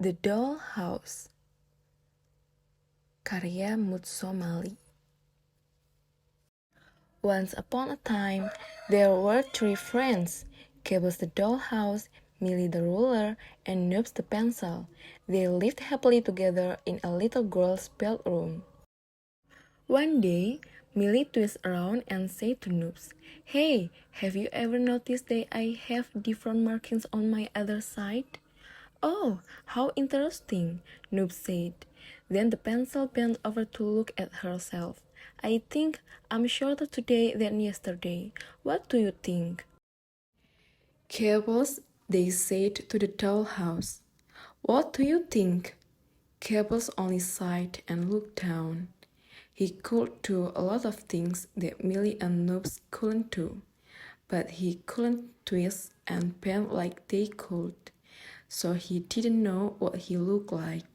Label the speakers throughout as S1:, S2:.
S1: The Dollhouse, karya Somali. Once upon a time, there were three friends: Cables the dollhouse, Millie the ruler, and Noobs the pencil. They lived happily together in a little girl's bedroom. One day, Millie twisted around and said to Noobs, "Hey, have you ever noticed that I have different markings on my other side?" "Oh, how interesting," Noob said. Then the pencil bent over to look at herself. "I think I'm shorter today than yesterday. What do you think?" "Cables," they said to the dollhouse. "What do you think?" Cables only sighed and looked down. He could do a lot of things that Millie and Noobs couldn't do, but he couldn't twist and bend like they could. So he didn't know what he looked like.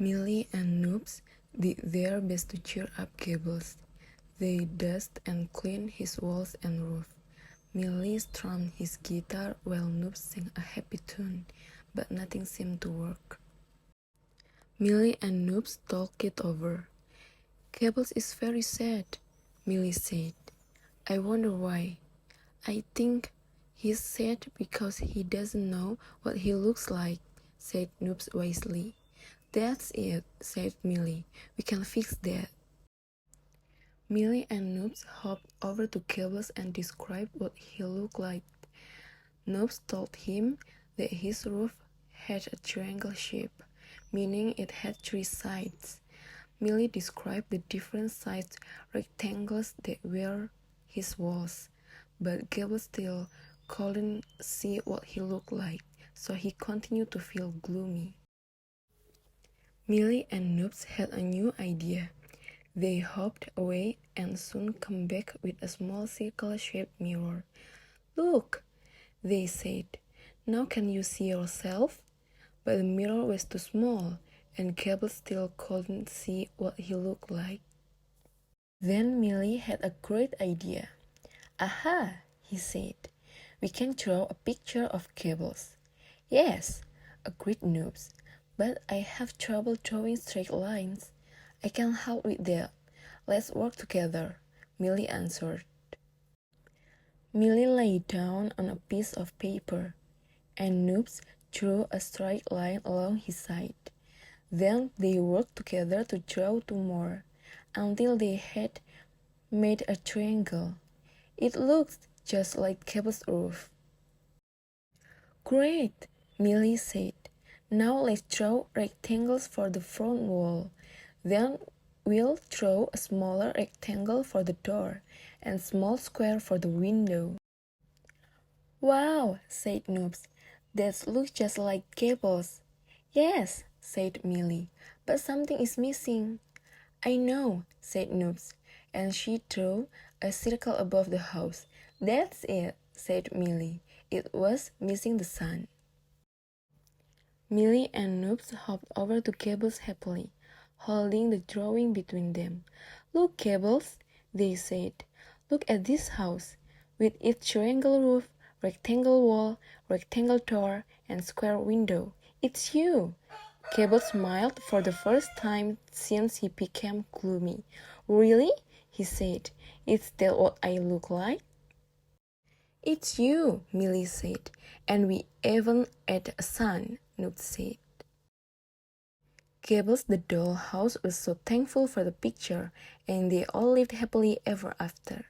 S1: Millie and Noobs did their best to cheer up Cables. They dusted and cleaned his walls and roof. Millie strummed his guitar while Noobs sang a happy tune, but nothing seemed to work. Millie and Noobs talked it over. "Cables is very sad," Millie said. "I wonder why." "I think he's sad because he doesn't know what he looks like," said Noobs wisely. "That's it," said Millie. "We can fix that." Millie and Noobs hopped over to Cables and described what he looked like. Noobs told him that his roof had a triangle shape, meaning it had three sides. Millie described the different sized rectangles that were his walls, but Cables still couldn't see what he looked like, so he continued to feel gloomy. Millie and Noobs had a new idea. They hopped away and soon came back with a small circle-shaped mirror. "Look," they said. "Now can you see yourself?" But the mirror was too small, and Cables still couldn't see what he looked like. Then Millie had a great idea. "Aha," he said. "We can draw a picture of Cables." "Yes," agreed Noobs, "but I have trouble drawing straight lines." "I can help with that. Let's work together," Millie answered. Millie lay down on a piece of paper, and Noobs drew a straight line along his side. Then they worked together to draw two more, until they had made a triangle. It looked just like Cable's roof. "Great," Millie said. "Now let's draw rectangles for the front wall. Then we'll draw a smaller rectangle for the door and small square for the window." "Wow," said Noobs. "That looks just like Cables." "Yes," said Millie, "but something is missing." "I know," said Noobs, and she drew a circle above the house. "That's it," said Millie. "It was missing the sun." Millie and Noobs hopped over to Cables happily, holding the drawing between them. "Look, Cables," they said. "Look at this house, with its triangle roof, rectangle wall, rectangle door, and square window. It's you." Cables smiled for the first time since he became gloomy. "Really?" he said. "Is that what I look like?" "It's you," Millie said. "And we even had a son," Noob said. Cables the dollhouse was so thankful for the picture, and they all lived happily ever after.